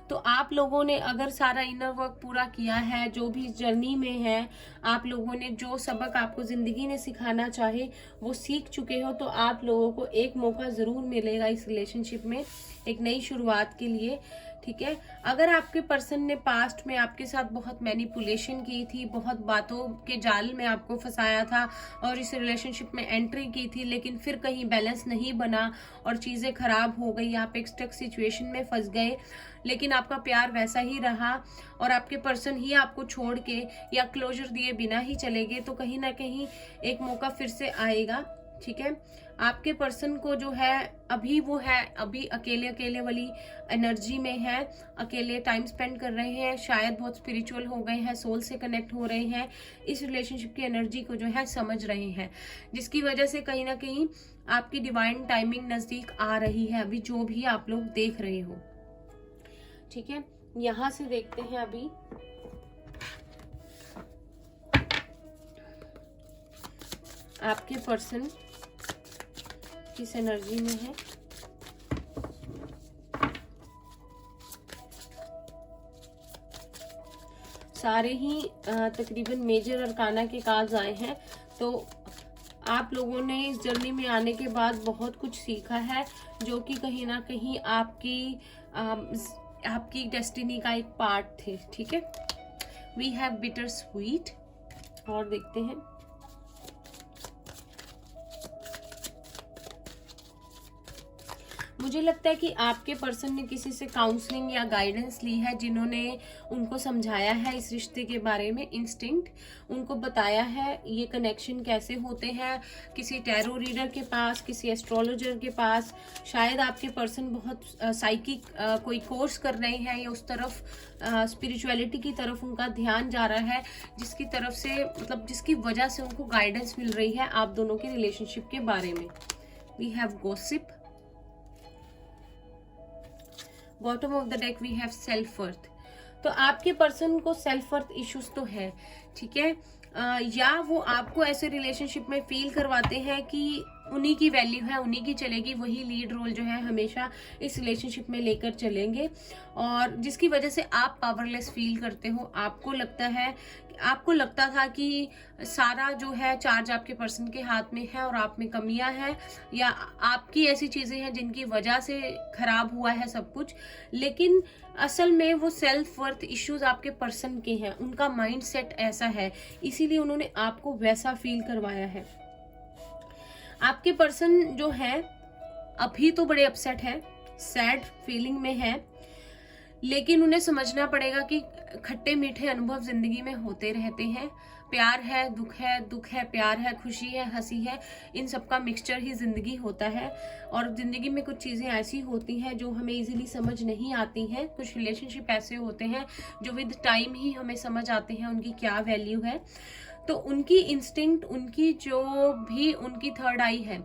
तो आप लोगों ने अगर सारा इनर वर्क पूरा किया है, जो भी जर्नी में है, आप लोगों ने जो सबक आपको जिंदगी ने सिखाना चाहे वो सीख चुके हो, तो आप लोगों को एक मौका जरूर मिलेगा इस रिलेशनशिप में, एक नई शुरुआत के लिए। ठीक है, अगर आपके पर्सन ने पास्ट में आपके साथ बहुत मैनिपुलेशन की थी, बहुत बातों के जाल में आपको फंसाया था और इस रिलेशनशिप में एंट्री की थी, लेकिन फिर कहीं बैलेंस नहीं बना और चीजें खराब हो गई, आप एक स्टक सिचुएशन में फंस गए, लेकिन आपका प्यार वैसा ही रहा और आपके पर्सन ही आपको छोड़ के या क्लोजर दिए बिना ही चले गए, तो कहीं ना कहीं एक मौका फिर से आएगा। ठीक है, आपके पर्सन को जो है अभी वो है, अभी अकेले अकेले वाली एनर्जी में है, अकेले टाइम स्पेंड कर रहे हैं, शायद बहुत स्पिरिचुअल हो गए हैं, सोल से कनेक्ट हो रहे हैं, इस रिलेशनशिप की एनर्जी को जो है समझ रहे हैं, जिसकी वजह से कहीं ना कहीं आपकी डिवाइन टाइमिंग नजदीक आ रही है, अभी जो भी आप लोग देख रहे हो। ठीक है, यहां से देखते हैं अभी आपके पर्सन किस एनर्जी में है। सारे ही तकरीबन मेजर अरकाना के कार्ड्स आए हैं, तो आप लोगों ने इस जर्नी में आने के बाद बहुत कुछ सीखा है, जो कि कहीं ना कहीं आपकी डेस्टिनी का एक पार्ट थे। ठीक है, वी हैव बिटर स्वीट। और देखते हैं मुझे लगता है कि आपके पर्सन ने किसी से काउंसलिंग या गाइडेंस ली है, जिन्होंने उनको समझाया है इस रिश्ते के बारे में, इंस्टिंक्ट उनको बताया है ये कनेक्शन कैसे होते हैं, किसी टैरो रीडर के पास, किसी एस्ट्रोलॉजर के पास, शायद आपके पर्सन बहुत साइकिक कोई कोर्स कर रहे हैं या उस तरफ स्पिरिचुअलिटी की तरफ उनका ध्यान जा रहा है, जिसकी तरफ से मतलब जिसकी वजह से उनको गाइडेंस मिल रही है आप दोनों के रिलेशनशिप के बारे में। We have gossip, bottom of the deck we have self worth. तो आपके पर्सन को सेल्फ वर्थ इश्यूज तो है, ठीक है, या वो आपको ऐसे रिलेशनशिप में फील करवाते हैं कि उन्हीं की वैल्यू है, उन्हीं की चलेगी, वही लीड रोल जो है हमेशा इस रिलेशनशिप में लेकर चलेंगे, और जिसकी वजह से आप पावरलेस फील करते हो। आपको लगता था कि सारा जो है चार्ज आपके पर्सन के हाथ में है और आप में कमियां हैं, या आपकी ऐसी चीजें हैं जिनकी वजह से खराब हुआ है सब कुछ, लेकिन असल में वो सेल्फ वर्थ इश्यूज आपके पर्सन के हैं, उनका माइंड सेट ऐसा है, इसीलिए उन्होंने आपको वैसा फील करवाया है। आपके पर्सन जो है अभी तो बड़े अपसेट है, सैड फीलिंग में है, लेकिन उन्हें समझना पड़ेगा कि खट्टे मीठे अनुभव जिंदगी में होते रहते हैं। प्यार है, दुख है, प्यार है, खुशी है, हंसी है, इन सबका मिक्सचर ही जिंदगी होता है। और जिंदगी में कुछ चीजें ऐसी होती हैं जो हमें इजीली समझ नहीं आती हैं, कुछ रिलेशनशिप ऐसे होते हैं जो विद टाइम ही हमें समझ आते हैं उनकी क्या वैल्यू है। तो उनकी इंस्टिंक्ट, उनकी जो भी उनकी थर्ड आई है,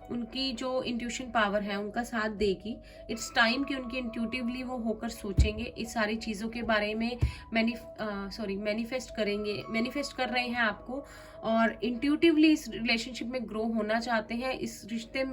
उनकी जो इंट्यूशन पावर है उनका साथ देगी। इट्स टाइम कि उनकी इंट्यूटिवली वो होकर सोचेंगे, इस सारी चीज़ों के बारे में मैनिफेस्ट कर रहे हैं आपको, और इंट्यूटिवली इस रिलेशनशिप में ग्रो होना चाहते हैं। इस रिश्ते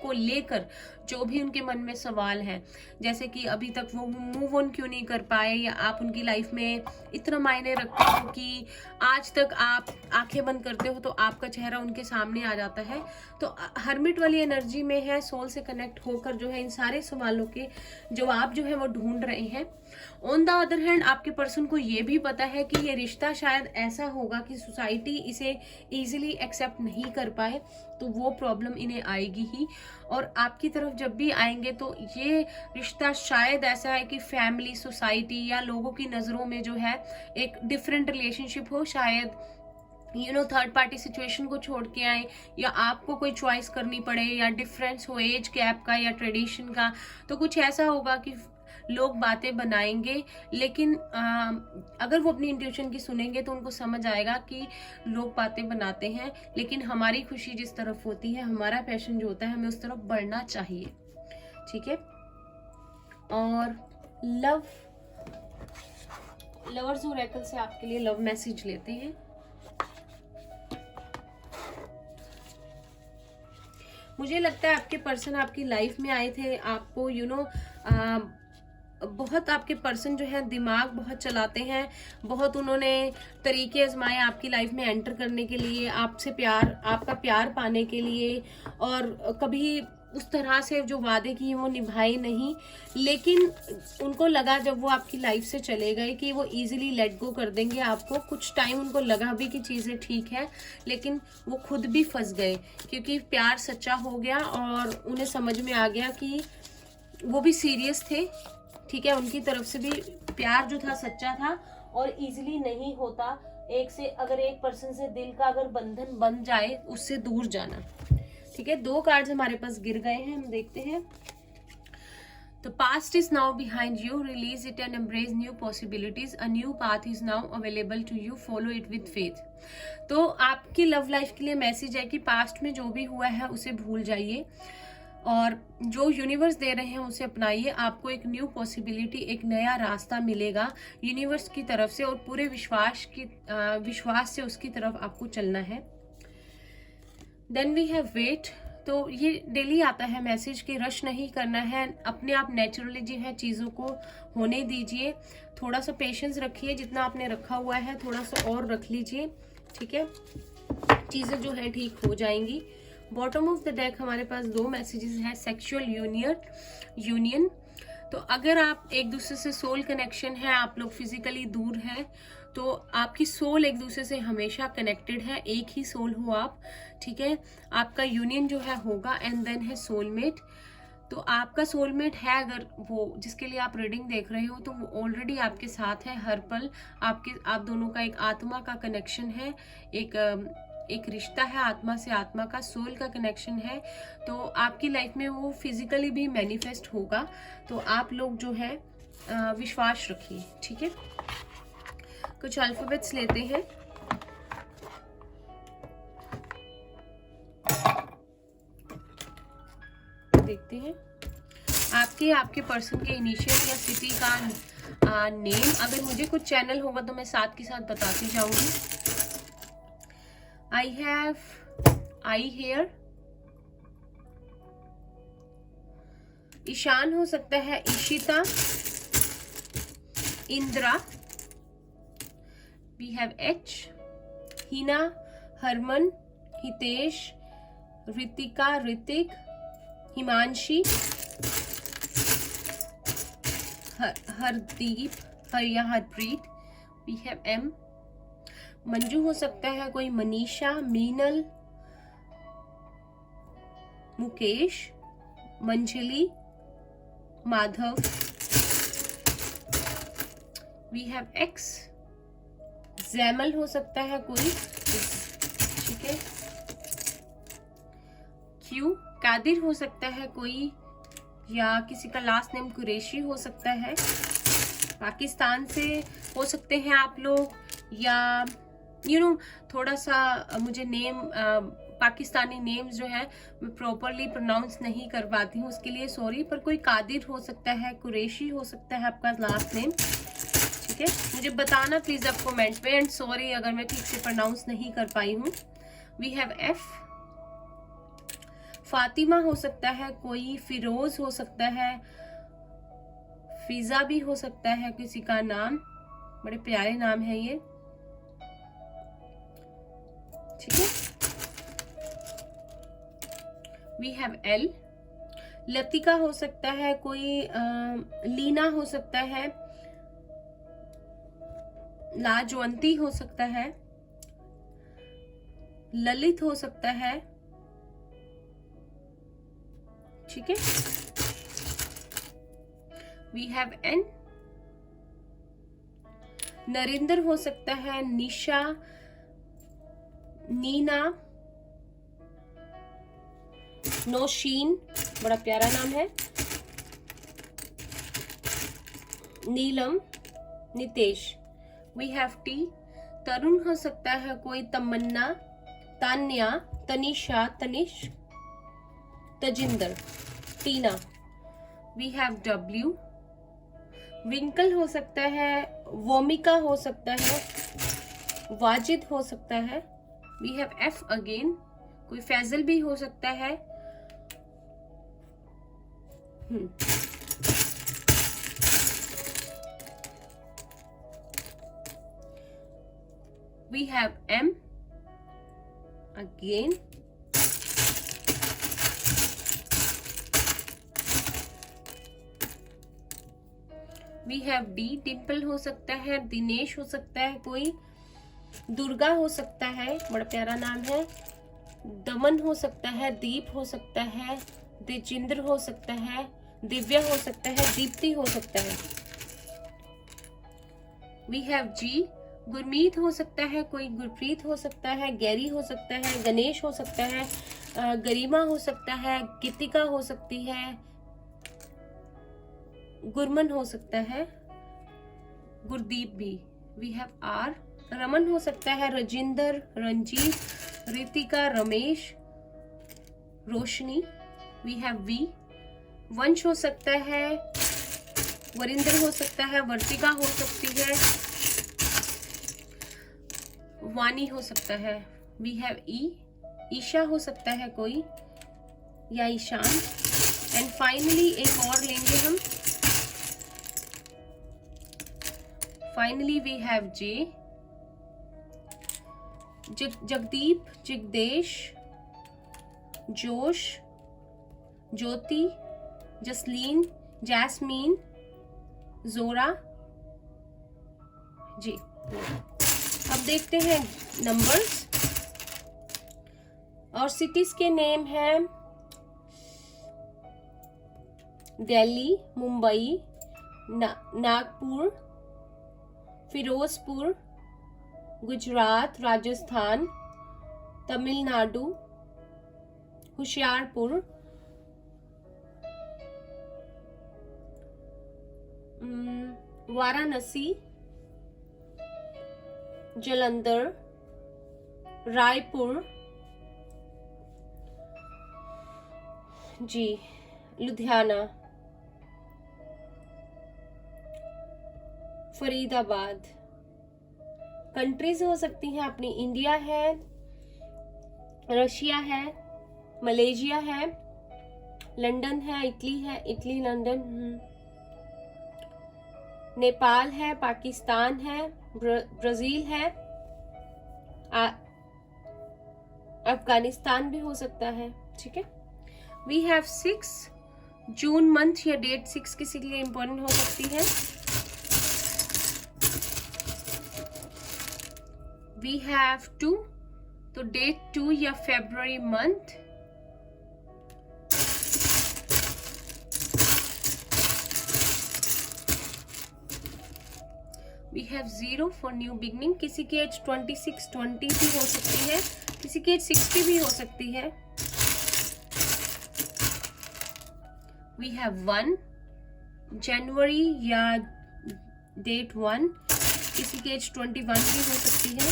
को लेकर जो भी उनके मन में सवाल हैं, जैसे कि अभी तक वो मूव ऑन क्यों नहीं कर पाए, या आप उनकी लाइफ में इतना मायने रखते हो कि आज तक आप आंखें बंद करते हो तो आपका चेहरा उनके सामने आ जाता है। तो हर्मिट वाली एनर्जी में है, सोल से कनेक्ट होकर जो है इन सारे सवालों के जवाब जो है वो ढूंढ रहे हैं। ऑन द अदर हैंड आपके पर्सन को ये भी पता है कि ये रिश्ता शायद ऐसा होगा कि सोसाइटी इसे इजीली एक्सेप्ट नहीं कर पाए, तो वो प्रॉब्लम इन्हें आएगी ही, और आपकी तरफ जब भी आएंगे तो ये रिश्ता शायद ऐसा है कि फैमिली, सोसाइटी या लोगों की नज़रों में जो है एक डिफरेंट रिलेशनशिप हो, शायद थर्ड पार्टी सिचुएशन को छोड़ के आए, या आपको कोई चॉइस करनी पड़े, या डिफरेंस हो एज गैप का या ट्रेडिशन का, तो कुछ ऐसा होगा कि लोग बातें बनाएंगे, लेकिन अगर वो अपनी इंट्यूशन की सुनेंगे तो उनको समझ आएगा कि लोग बातें बनाते हैं, लेकिन हमारी खुशी जिस तरफ होती है, हमारा पैशन जो होता है, हमें उस तरफ बढ़ना चाहिए। ठीक है, और लव लवर्स ओरेकल से आपके लिए लव मैसेज लेते हैं। मुझे लगता है आपके पर्सन आपकी लाइफ में आए थे, आपको बहुत आपके पर्सन जो है दिमाग बहुत चलाते हैं, बहुत उन्होंने तरीके आजमाए आपकी लाइफ में एंटर करने के लिए, आपसे प्यार, आपका प्यार पाने के लिए, और कभी उस तरह से जो वादे किए वो निभाए नहीं। लेकिन उनको लगा जब वो आपकी लाइफ से चले गए कि वो इजीली लेट गो कर देंगे आपको। कुछ टाइम उनको लगा भी कि चीज़ें ठीक है, लेकिन वो खुद भी फंस गए क्योंकि प्यार सच्चा हो गया और उन्हें समझ में आ गया कि वो भी सीरियस थे, ठीक है, उनकी तरफ से भी प्यार जो था सच्चा था और इजीली नहीं होता। अगर एक पर्सन से दिल का अगर बंधन बन जाए, उससे दूर जाना, ठीक है। 2 कार्ड्स हमारे पास गिर गए हैं, हम देखते हैं। The past is now behind you. Release it and embrace new possibilities. A new path is now available to you. Follow it with faith. तो आपकी लव लाइफ के लिए मैसेज है कि पास्ट में जो भी हुआ है उसे भूल जाइए और जो यूनिवर्स दे रहे हैं उसे अपनाइए। आपको एक न्यू पॉसिबिलिटी, एक नया रास्ता मिलेगा यूनिवर्स की तरफ से, और पूरे विश्वास से उसकी तरफ आपको चलना है। Then we have wait. तो ये डेली आता है मैसेज कि रश नहीं करना है, अपने आप नेचुरली जो है चीज़ों को होने दीजिए, थोड़ा सा पेशेंस रखिए, जितना आपने रखा हुआ है थोड़ा सा और रख लीजिए, ठीक है, चीज़ें जो है ठीक हो जाएंगी। बॉटम ऑफ द डेक हमारे पास 2 मैसेजेस हैं। Sexual union. तो अगर आप एक दूसरे से सोल कनेक्शन है, आप लोग फिजिकली दूर हैं, तो आपकी सोल एक दूसरे से हमेशा कनेक्टेड है, एक ही सोल हो आप, ठीक है। आपका यूनियन जो है होगा। एंड देन है सोलमेट। तो आपका सोलमेट है, अगर वो जिसके लिए आप रीडिंग देख रहे हो, तो वो ऑलरेडी आपके साथ है हर पल। आप दोनों का एक आत्मा का कनेक्शन है, एक रिश्ता है, आत्मा से आत्मा का, सोल का कनेक्शन है। तो आपकी लाइफ में वो फिजिकली भी मैनिफेस्ट होगा। तो आप लोग जो है विश्वास रखिए, ठीक है। कुछ अल्फाबेट्स लेते हैं। देखते हैं आपके पर्सन के इनिशियल या सिटी का नेम। अगर मुझे कुछ चैनल होगा तो मैं साथ के साथ बताती जाऊंगी। I have I here। Ishan हो सकता है, ईशिता, Indira. We have H। Hina, Harman, Hitesh, Ritika, Hrithik, Himanshi, Hardeep, Harpreet. We have M। Manju हो सकता है कोई, Manisha, Meenal, Mukesh, Manjali, Madhav. We have X. Jaimal हो सकता है कोई, ठीक है। क्यू, कादिर हो सकता है कोई, या किसी का लास्ट नेम कुरैशी हो सकता है। पाकिस्तान से हो सकते हैं आप लोग, या थोड़ा सा मुझे नेम पाकिस्तानी नेम्स जो है मैं प्रॉपरली प्रोनाउंस नहीं कर पाती हूँ, उसके लिए सॉरी। पर कोई कादिर हो सकता है, कुरैशी हो सकता है आपका लास्ट नेम, ठीक है। मुझे बताना प्लीज आप कमेंट पे, एंड सॉरी अगर मैं ठीक से प्रोनाउंस नहीं कर पाई हूँ। We have F. फातिमा हो सकता है कोई, फिरोज हो सकता है, फिजा भी हो सकता है किसी का नाम, बड़े प्यारे नाम है ये, ठीक है। We have L. लतिका हो सकता है कोई, लीना हो सकता है, लाजवंती हो सकता है, ललित हो सकता है, ठीक है। We have an. नरेंद्र हो सकता है, निशा, नीना, नौशीन, बड़ा प्यारा नाम है, Neelam, Nitesh. We have T. Tarun हो सकता है कोई, Tamanna, Tanya, Tanisha, Tanishq, Tajinder, Tina. We have W. Winkal हो सकता है, वोमिका हो सकता है, वाजिद हो सकता है। वी हैव एफ अगेन, कोई फैजल भी हो सकता है। We have M again, we have D, dimple हो सकता है, दिनेश हो सकता है, कोई दुर्गा हो सकता है, बड़ा प्यारा नाम है। दमन हो सकता है, दीप हो सकता है, दिजिंद्र हो सकता है, दिव्या हो सकता है, दीप्ति हो सकता है। वी हैव जी, गुरमीत हो सकता है, कोई गुरप्रीत हो सकता है, गैरी हो सकता है, गणेश हो सकता है, गरिमा हो सकता है, गीतिका हो सकती है, गुरमन हो सकता है, गुरदीप भी। वी हैव आर, रमन हो सकता है, रजिंदर, रंजीत, रितिका, रमेश, रोशनी। वी हैव वी, वंश हो सकता है, वरिंदर हो सकता है, वर्तिका हो सकती है, वानी हो सकता है। वी हैव ई, ईशा हो सकता है कोई, या ईशान। एंड फाइनली एक और लेंगे हम, फाइनली वी हैव जे, जगदीप, जगदेश, जोश, ज्योति, जसलीन, जैस्मीन, जोरा जी। अब देखते हैं नंबर्स और सिटीज के नेम हैं दिल्ली, मुंबई, नागपुर, फिरोजपुर, गुजरात, राजस्थान, तमिलनाडु, होशियारपुर, वाराणसी, जलंधर, रायपुर जी, लुधियाना, फरीदाबाद। कंट्रीज हो सकती हैं अपनी, इंडिया है, रशिया है, मलेशिया है, लंदन है, इटली लंदन, नेपाल है, पाकिस्तान है, ब्राजील है, अफगानिस्तान भी हो सकता है। ठीक है। वी हैव 6 जून मंथ या डेट 6 किसी के लिए इंपॉर्टेंट हो सकती है। वी हैव 2, तो डेट 2 या February month. We have 0 for new beginning, किसी की एज 26, 20 भी हो सकती है, किसी की एज 60 भी हो सकती है। वी हैव 1 जनवरी या डेट 1, किसी की एज 21 भी हो सकती है।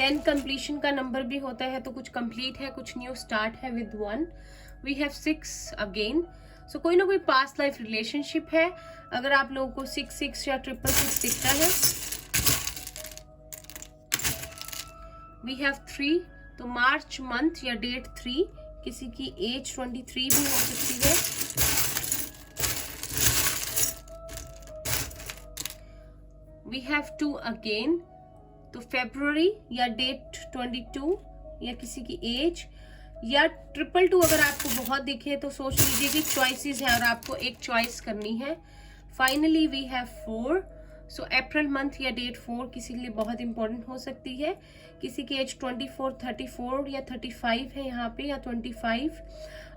10 कंप्लीशन का नंबर भी होता है, तो कुछ कंप्लीट है, कुछ न्यू स्टार्ट है विद 1। वी हैव 6 अगेन, सो कोई ना कोई पास्ट लाइफ रिलेशनशिप है। अगर आप लोगों को 66 या 666 दिखता है। वी हैव 3, तो मार्च मंथ या डेट 3, किसी की एज 23 भी हो सकती है। वी हैव 2 अगेन, तो फेब्रुअरी या डेट 22 या किसी की एज, या 222 अगर आपको बहुत दिखे तो सोच लीजिए कि चॉइसेस हैं और आपको एक चॉइस करनी है। Finally we have 4, so April month या डेट 4 किसी के लिए बहुत इंपॉर्टेंट हो सकती है। किसी की एज 24, 34 या 35 है यहाँ पे, या 25,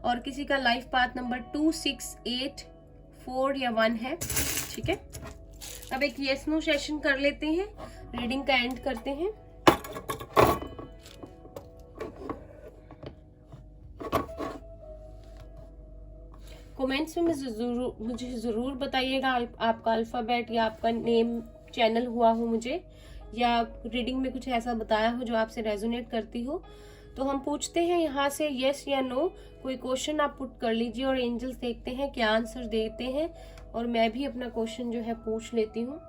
और किसी का लाइफ पाथ नंबर 2, 6, 8, 4 या 1 है। ठीक है। अब एक येस नो सेशन कर लेते हैं, रीडिंग का एंड करते हैं। कमेंट्स में मुझे ज़रूर बताइएगा आपका अल्फ़ाबेट या आपका नेम चैनल हुआ हो मुझे, या रीडिंग में कुछ ऐसा बताया हो जो आपसे रेजोनेट करती हो। तो हम पूछते हैं यहाँ से यस या नो, कोई क्वेश्चन आप पुट कर लीजिए और एंजल्स देखते हैं क्या आंसर देते हैं, और मैं भी अपना क्वेश्चन जो है पूछ लेती हूँ।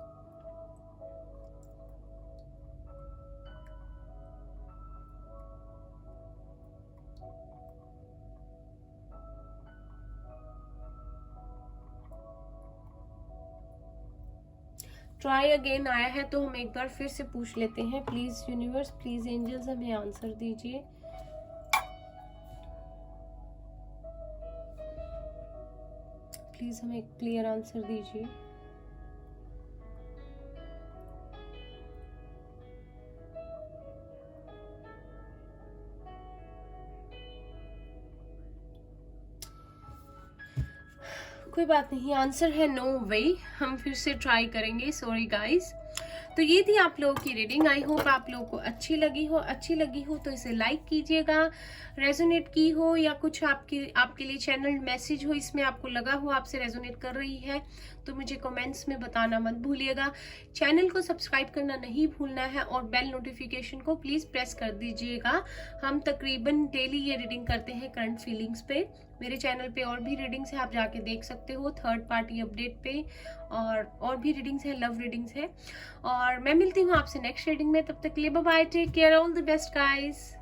ट्राई अगेन आया है तो हम एक बार फिर से पूछ लेते हैं। प्लीज यूनिवर्स, प्लीज एंजल्स हमें आंसर दीजिए। प्लीज हमें क्लियर आंसर दीजिए। कोई बात नहीं, आंसर है नो वे। हम फिर से ट्राई करेंगे, सॉरी गाइस। तो ये थी आप लोगों की रीडिंग। आई होप आप लोगों को अच्छी लगी हो तो इसे लाइक कीजिएगा। रेजोनेट की हो या कुछ आपके लिए चैनल मैसेज हो, इसमें आपको लगा हो आपसे रेजोनेट कर रही है, तो मुझे कमेंट्स में बताना मत भूलिएगा। चैनल को सब्सक्राइब करना नहीं भूलना है और बेल नोटिफिकेशन को प्लीज प्रेस कर दीजिएगा। हम तकरीबन डेली ये रीडिंग करते हैं करंट फीलिंग्स पे। मेरे चैनल पे और भी रीडिंग्स है, आप जाके देख सकते हो, थर्ड पार्टी अपडेट पे, और भी रीडिंग्स है, लव रीडिंग्स है। और मैं मिलती हूँ आपसे नेक्स्ट रीडिंग में, तब तक के लिए bye bye, take care, all the best guys.